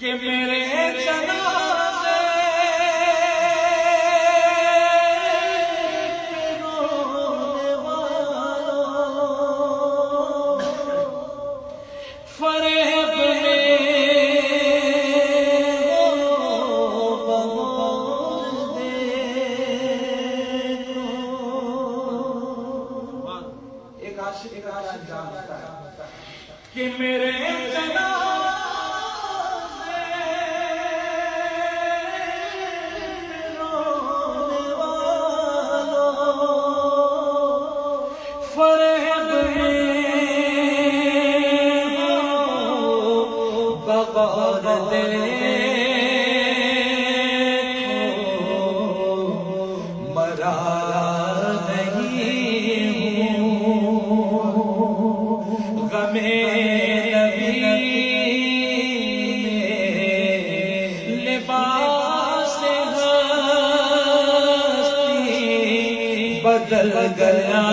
کہ میرے جنازے رونے والوں فریب ایک عاشق جانتا ہے کہ میرے جنازے رونے والوں فریب بغور دیکھو مرا غمِ نبی لباس ہستی بدل گیا